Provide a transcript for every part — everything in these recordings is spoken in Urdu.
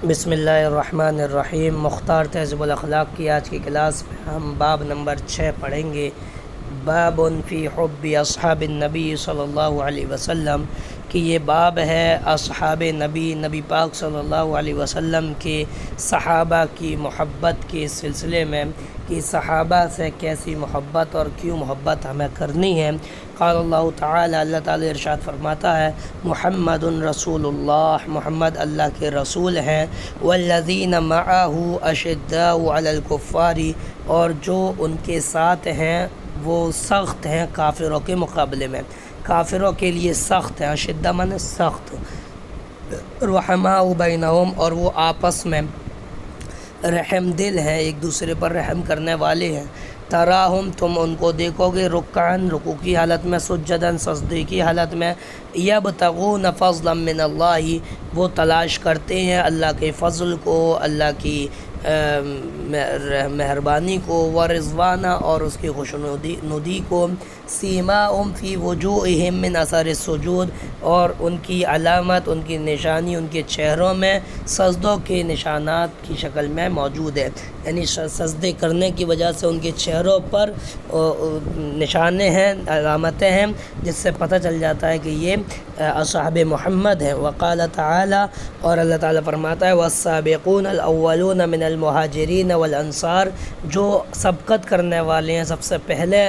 بسم اللہ الرحمن الرحیم۔ مختار تہذیب الاخلاق کی آج کی کلاس میں ہم باب نمبر 6 پڑھیں گے۔ باب فی حب اصحاب النبی صلی اللہ علیہ وسلم، کہ یہ باب ہے اصحاب نبی پاک صلی اللہ علیہ وسلم کے صحابہ کی محبت کے سلسلے میں، کہ صحابہ سے کیسی محبت اور کیوں محبت ہمیں کرنی ہے۔ قال اللہ تعالی، اللہ تعالی ارشاد فرماتا ہے، محمد رسول اللہ، محمد اللہ کے رسول ہیں، والذین معہ اشداء علی الکفار، اور جو ان کے ساتھ ہیں وہ سخت ہیں کافروں کے مقابلے میں، کافروں کے لیے سخت ہیں، اشدہ معنی سخت، رحماء بینہم، اور وہ آپس میں رحم دل ہیں، ایک دوسرے پر رحم کرنے والے ہیں۔ تراہم، تم ان کو دیکھو گے، رکعن، رکوع کی حالت میں، سجدن، سجدے کی حالت میں، یبتغون فضلا من اللہ، وہ تلاش کرتے ہیں اللہ کے فضل کو، اللہ کی مہربانی کو، ورضوانہ، اور اس کی خوشنودی کو، سیماہم فی وجوہہم من اثر السجود، اور ان کی علامت، ان کی نشانی ان کے چہروں میں سجدوں کے نشانات کی شکل میں موجود ہے، یعنی سجدے کرنے کی وجہ سے ان کے چہروں پر نشانے ہیں، علامتیں ہیں، جس سے پتہ چل جاتا ہے کہ یہ اصحاب محمد ہیں۔ وقال تعالی، اور اللہ تعالیٰ فرماتا ہے، والسابقون الاولون من المہاجرین والانصار، جو سبقت کرنے والے ہیں، سب سے پہلے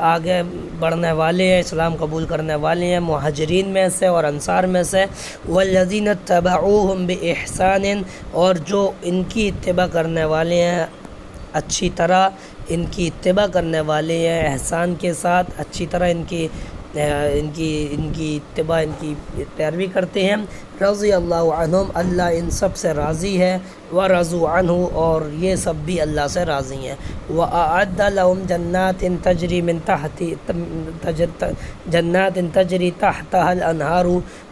آگے بڑھنے والے ہیں، اسلام قبول کرنے والے ہیں، مہاجرین میں سے اور انصار میں سے، والذین اتبعوہم بإحسان، اور جو ان کی اتباع کرنے والے ہیں اچھی طرح، ان کی اتباع کرنے والے ہیں احسان کے ساتھ، اچھی طرح ان کی اتباع، ان کی پیروی کرتے ہیں، رضی اللہ عنہم، اللہ ان سب سے راضی ہے، ورضوا عنہ، اور یہ سب بھی اللہ سے راضی ہیں، وأعد لهم جنات تجری تحتها الانہار،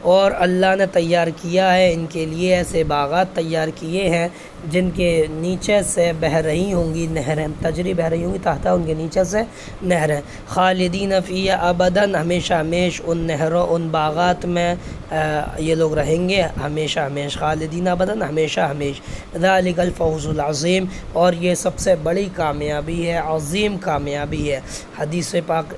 اور اللہ نے تیار کیا ہے ان کے لیے ایسے باغات تیار کیے ہیں جن کے نیچے سے بہہ رہی ہوں گی نہریں، تجری بہہ رہی ہوں گی، تحتہ ان کے نیچے سے نہریں، خالدین فیہا ابدا، ہمیشہ ہمیش ان نہروں، ان باغات میں یہ لوگ رہیں گے ہمیشہ ہمیش، خالدین ابدا، ہمیشہ ہمیش، ذالک الفوز العظیم، اور یہ سب سے بڑی کامیابی ہے، عظیم کامیابی ہے۔ حدیث پاک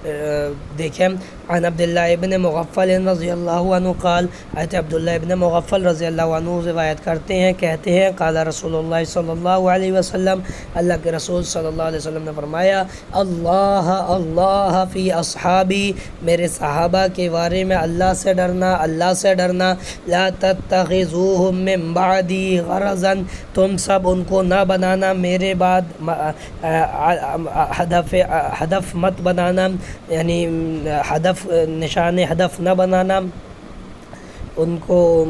دیکھیں، عن عبداللہ ابن مغفل رضی اللہ عنہ قال، حضرت عبداللہ ابن مغفل رضی اللہ عنہ روایت کرتے ہیں، کہتے ہیں، قال رسول اللہ صلی اللہ علیہ وسلم، اللہ کے رسول صلی اللہ علیہ وسلم نے فرمایا، اللہ اللہ فی اصحابی، میرے صحابہ کے بارے میں اللہ سے ڈرنا، اللہ سے ڈرنا، لا تتخذوہم من بعدی غرضا، تم سب ان کو نہ بنانا میرے بعد ہدف مت بنانا، یعنی ہدف، نشان ہدف نہ بنانا، ان کو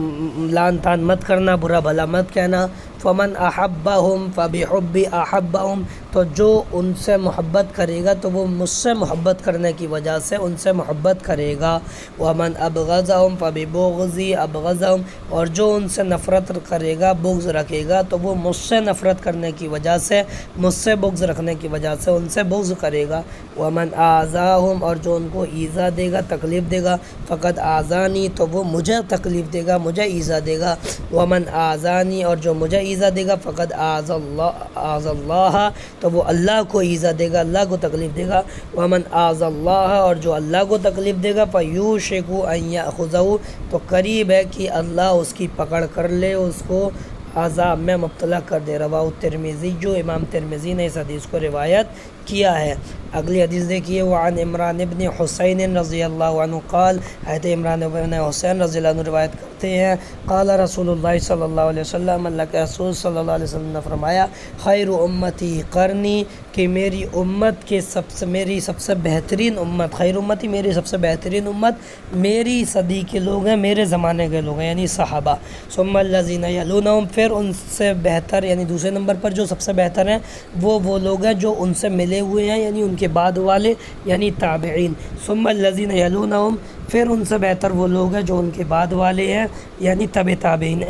لان تان مت کرنا، برا بھلا مت کہنا۔ فمن احبہم فبحبی احبہم، تو جو ان سے محبت کرے گا تو وہ مجھ سے محبت کرنے کی وجہ سے ان سے محبت کرے گا۔ ومن ابغضہم فببغضی ابغضہم، اور جو ان سے نفرت کرے گا، بغض رکھے گا، تو وہ مجھ سے نفرت کرنے کی وجہ سے، مجھ سے بغض رکھنے کی وجہ سے ان سے بغض کرے گا۔ ومن آذاہم، اور جو ان کو ایذا دے گا، تکلیف دے گا، فقد آذانی، تو وہ مجھے تکلیف دے گا، مجھے ایذا دے گا۔ ومن آذانی، اور جو مجھے ایذا دے گا، فقد آذى اللہ، تو وہ اللہ کو ایذا دے گا، اللہ کو تکلیف دے گا۔ ومن آذى اللہ، اور جو اللہ کو تکلیف دے گا، فیوشک ان یأخذہ، تو قریب ہے کہ اللہ اس کی پکڑ کر لے، اس کو عذاب میں مبتلا کر دے۔ رواہ ترمذی، جو امام ترمذی نے اس حدیث کو روایت کیا ہے۔ اگلی حدیث دیکھیے، وعن عمران بن حسین رضی اللہ عنہ قال، حضرت عمران بن حسین رضی اللہ عنہ روایت کرتے ہیں، قال رسول اللہ صلی اللہ علیہ وسلم، اللہ کے رسول صلی اللہ علیہ وسلم نے فرمایا، خیر امتی قرنی، کہ میری امت کے میری سب سے بہترین امت، خیر امتی میری سب سے بہترین امت میری صدی کے لوگ ہیں، میرے زمانے کے لوگ ہیں، یعنی صحابہ، ثم الذین یلونہم، پھر ان سے بہتر، یعنی دوسرے نمبر پر جو سب سے بہتر ہیں وہ لوگ ہیں جو ان سے ملے ہوئے ہیں، یعنی ان کے بعد والے، یعنی تابعین، ثم الذین یلونہم، پھر ان سے بہتر وہ لوگ ہیں جو ان کے بعد والے ہیں، یعنی تبع تابعین۔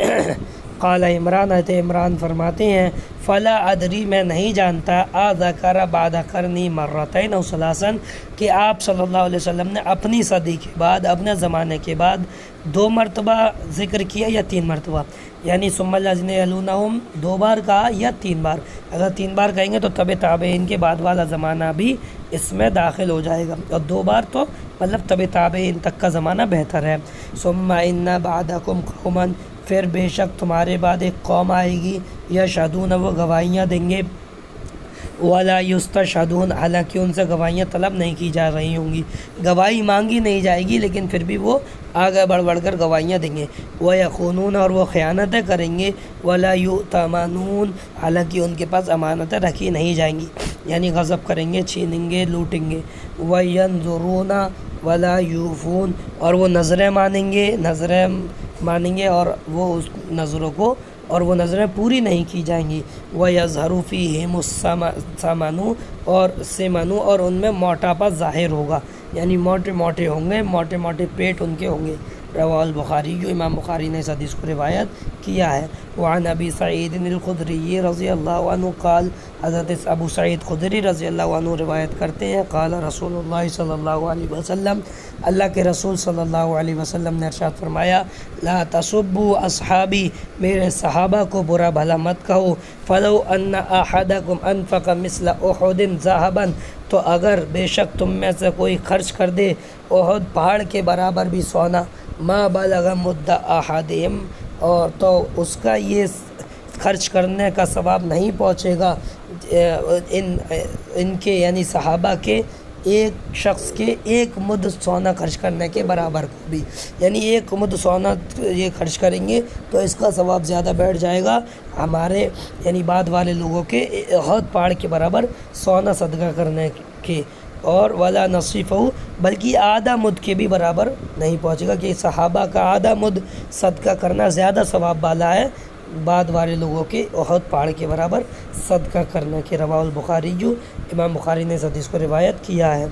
قال عمران، حضرت عمران فرماتے ہیں فلا ادری، میں نہیں جانتا، اذکر بعد قرنی مرتین او ثلاثا، کہ آپ صلی اللہ علیہ وسلم نے اپنی صدی کے بعد، اپنے زمانے کے بعد 2 مرتبہ ذکر کیا یا 3 مرتبہ، یعنی ثم الذین یلونہم 2 بار کہا یا 3 بار؟ اگر 3 بار کہیں گے تو طب تابعین کے بعد والا زمانہ بھی اس میں داخل ہو جائے گا، اور 2 بار تو مطلب طب تابعین تک کا زمانہ بہتر ہے۔ ثم ان بعدکم قوما، پھر بے شک تمہارے بعد ایک قوم آئے گی، یشہدون، وہ گواہیاں دیں گے، ولا یستشہدون، حالانکہ ان سے گواہیاں طلب نہیں کی جا رہی ہوں گی، گواہی مانگی نہیں جائے گی لیکن پھر بھی وہ آگے بڑھ کر گواہیاں دیں گے، وَيَخُونُونَ، اور وہ خیانتیں کریں گے، وَلَا يُؤْتَمَنُونَ، حالانکہ ان کے پاس امانتیں رکھی نہیں جائیں گی، یعنی غصب کریں گے، چھینیں گے، لوٹیں گے، وَيَنظُرُونَ وَلَا يُوفُونَ، اور وہ نظریں مانیں گے اور وہ اس نظروں کو، اور وہ نظریں پوری نہیں کی جائیں گی، وَيَظْهَرُ فِيهِمُ السَّمَنُ، اور سمنو، اور ان میں موٹاپا ظاہر ہوگا، یعنی موٹے ہوں گے، موٹے پیٹ ان کے ہوں گے۔ رواہ البخاری، جو امام بخاری نے اس حدیث کو روایت کیا ہے۔ وعن ابی سعید الخدری رضی اللہ عنہ قال، حضرت ابو سعید خدری رضی اللہ عنہ روایت کرتے ہیں، قال رسول اللہ صلی اللہ علیہ وسلم، اللہ کے رسول صلی اللہ علیہ وسلم نے ارشاد فرمایا، لا تسبوا اصحابی، میرے صحابہ کو برا بھلا مت کہو، فلو ان احدکم انفق مثل احد ذهبا، تو اگر بے شک تم میں سے کوئی خرچ کر دے احد پہاڑ کے برابر بھی سونا، ما بلغ مد احدہم، اور تو اس کا یہ خرچ کرنے کا ثواب نہیں پہنچے گا ان کے، یعنی صحابہ کے ایک شخص کے 1 مد سونا خرچ کرنے کے برابر کو بھی، یعنی 1 مد سونا یہ خرچ کریں گے تو اس کا ثواب زیادہ بیٹھ جائے گا ہمارے، یعنی بعد والے لوگوں کے احد پہاڑ کے برابر سونا صدقہ کرنے کے، اور ولا نصیفہ، بلکہ آدھا مد کے بھی برابر نہیں پہنچے گا، کہ صحابہ کا آدھا مد صدقہ کرنا زیادہ ثواب والا ہے بعد والے لوگوں کے احد پہاڑ کے برابر صدقہ کرنے کے۔ رواہ البخاری، جو امام بخاری نے اس حدیث کو روایت کیا ہے۔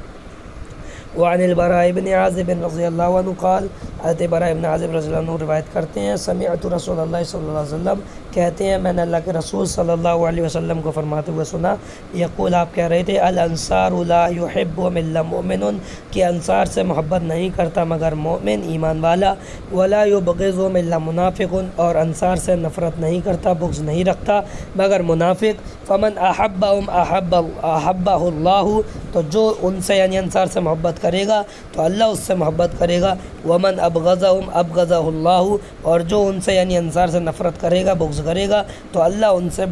وعن البراء بن عازب رضی اللہ عنہ قال، حضرت براء بن عازب رضی اللہ عنہ روایت کرتے ہیں، سمعت رسول اللہ صلی اللہ علیہ وسلم، کہتے ہیں میں نے اللہ کے رسول صلی اللہ علیہ وسلم کو فرماتے ہوئے سنا، یقول، آپ کہہ رہے تھے، الانصار لا يحبهم الا مؤمن، کہ انصار سے محبت نہیں کرتا مگر مومن ایمان والا، ولا يبغضهم الا منافق، اور انصار سے نفرت نہیں کرتا، بغض نہیں رکھتا مگر منافق، فمن احبهم احبه اللہ، تو جو ان سے یعنی انصار سے محبت کرے گا تو اللہ اس سے محبت کرے گا، ومن ابغضهم ابغضه اللہ، اور جو ان سے یعنی انصار سے نفرت کرے گا، بغض کرے گا تو اللہ اس سے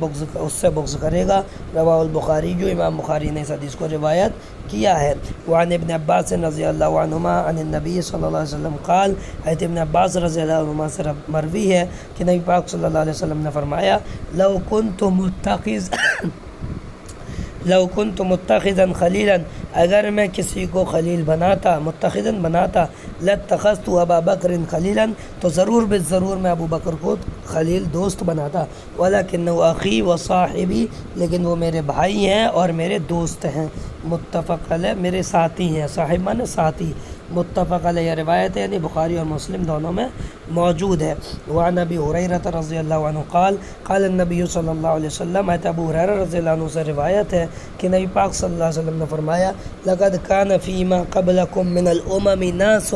بغض کرے گا۔ رواہ البخاری، جو امام بخاری نے اس حدیث کو روایت کیا ہے۔ وعن ابن عباس رضی اللہ عنہما عن النبی صلی اللہ علیہ وسلم قال، حضرت ابن عباس رضی اللہ عنہما سے مروی ہے کہ نبی پاک صلی اللہ علیہ وسلم نے فرمایا، لو كنت متخذا خلیلا، اگر میں کسی کو خلیل بناتا، متخذا بناتا، لاتخذت ابا بکر خلیلا، تو ضرور میں ابو بکر کو خلیل دوست بناتا، ولکنہ اخی و صاحبی، لیکن وہ میرے بھائی ہیں اور میرے دوست ہیں، متفق علیہ، میرے ساتھی ہیں، صاحب مانے ساتھی، متفق علیہ روایت ہے، یعنی بخاری اور مسلم دونوں میں موجود ہے۔ وعن ابی ہریرہ رضی اللہ عنہ قال، قال النبی صلی اللہ علیہ وسلم، ابو ہریرہ رضی اللہ عنہ سے روایت ہے کہ نبی پاک صلی اللہ علیہ وسلم نے فرمایا، لقد كان فيما قبلكم من الامم ناس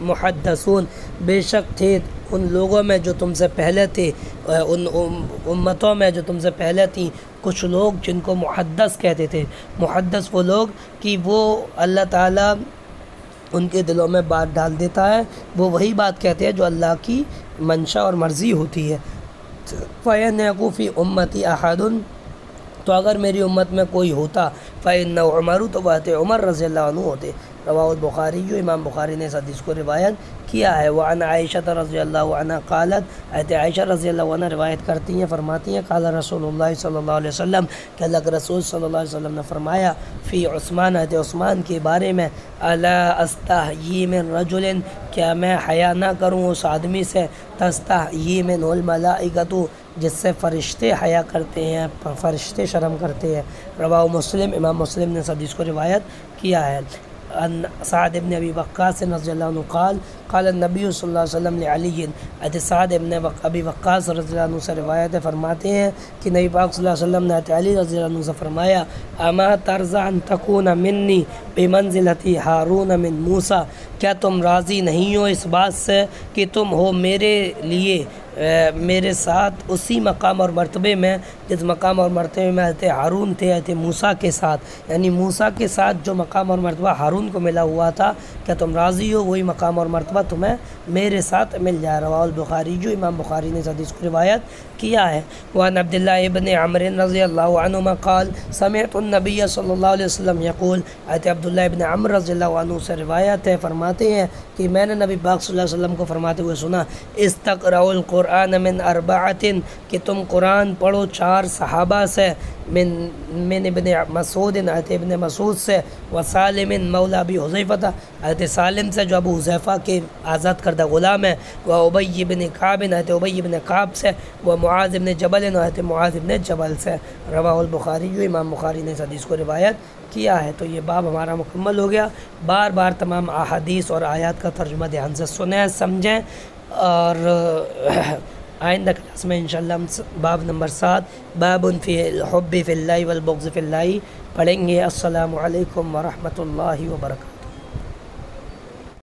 محدثون، بے شک تھے ان لوگوں میں جو تم سے پہلے تھے، ان امتوں میں جو تم سے پہلے تھیں، کچھ لوگ جن کو محدث کہتے تھے۔ محدث وہ لوگ کہ وہ اللہ تعالیٰ ان کے دلوں میں بات ڈال دیتا ہے، وہ وہی بات کہتے ہیں جو اللہ کی منشا اور مرضی ہوتی ہے۔ فَيَنْيَكُ فِي أُمَّتِي أَحَدٌ، تو اگر میری امت میں کوئی ہوتا، فَإِنَّهُ عُمَرُ، تو وہ عمر رضی اللہ عنہ ہوتے۔ رواہ البخاری، جو امام بخاری نے اس حدیث کو روایت کیا ہے۔ وعن عائشہ رضی اللہ عنہ قالت، حضرت عائشہ رضی اللہ عنہ روایت کرتی ہیں، فرماتی ہیں، قال رسول اللہ صلی اللہ علیہ وسلم، کہ اللہ کے رسول صلی اللہ علیہ وسلم نے فرمایا، فی عثمان، حضرت عثمان کے بارے میں، الا استحیی من رجل، کیا میں حیا نہ کروں اس آدمی سے، تستحیی منہ الملائکۃ، جس سے فرشتے حیا کرتے ہیں، فرشتے شرم کرتے ہیں۔ رواہ مسلم، امام مسلم نے اس حدیث کو روایت کیا ہے۔ ان سعد ابن ابی وقاص رضی اللہ عنہ قال قال النبی صلی اللہ علیہ وسلم لعلی، حضرت سعد ابن ابی وقاص رضی اللہ عنہ سے روایت فرماتے ہیں کہ نبی پاک صلی اللہ علیہ وسلم نے حضرت علی رضی اللہ عنہ سے فرمایا اما ترضى ان تکون منی بمنزلۃ ہارون من موسیٰ، کیا تم راضی نہیں ہو اس بات سے کہ تم ہو میرے لیے میرے ساتھ اسی مقام اور مرتبے میں جس مقام اور مرتبے میں حضرت ہارون تھے حضرت موسیٰ کے ساتھ، یعنی موسیٰ کے ساتھ جو مقام اور مرتبہ ہارون کو ملا ہوا تھا، کیا تم راضی ہو وہی مقام اور مرتبہ تمہیں میرے ساتھ مل جائے۔ رواه البخاری، جو امام بخاری نے اس حدیث کو روایت کیا ہے۔ وعن عبداللہ ابن عمرو رضی اللہ عنہما قال سمعت النبی صلی اللہ علیہ وسلم یقول، حضرت عبداللہ ابن عمرو رضی اللہ عنہ سے روایت ہے، فرماتے ہیں کہ میں نے نبی پاک صلی اللہ علیہ وسلم کو فرماتے ہوئے سنا استقرأوا القرآن من اربعۃ، کہ تم قرآن پڑھو 4 صحابہ سے، من ابن مسعود، حضرت ابن مسعود سے، وسالم مولا ابی حذیفہ، حضرت سالم سے جو ابو حذیفہ کے آزاد کردہ غلام ہے، وابی بن کعب، حضرت ابی بن کعب سے، ومعاذ بن جبل، حضرت معاذ بن جبل سے۔ رواہ البخاری، جو امام بخاری نے اس حدیث کو روایت کیا ہے۔ تو یہ باب ہمارا مکمل ہو گیا۔ بار بار تمام احادیث اور آیات کا ترجمہ دھیان سے سنیں سمجھیں، اور آئندہ کلاس میں انشاءاللہ ہم باب نمبر 7 باب فی الحب فی اللہ والبغض فی اللہ پڑھیں گے۔ السلام علیکم ورحمۃ اللہ وبرکاتہ۔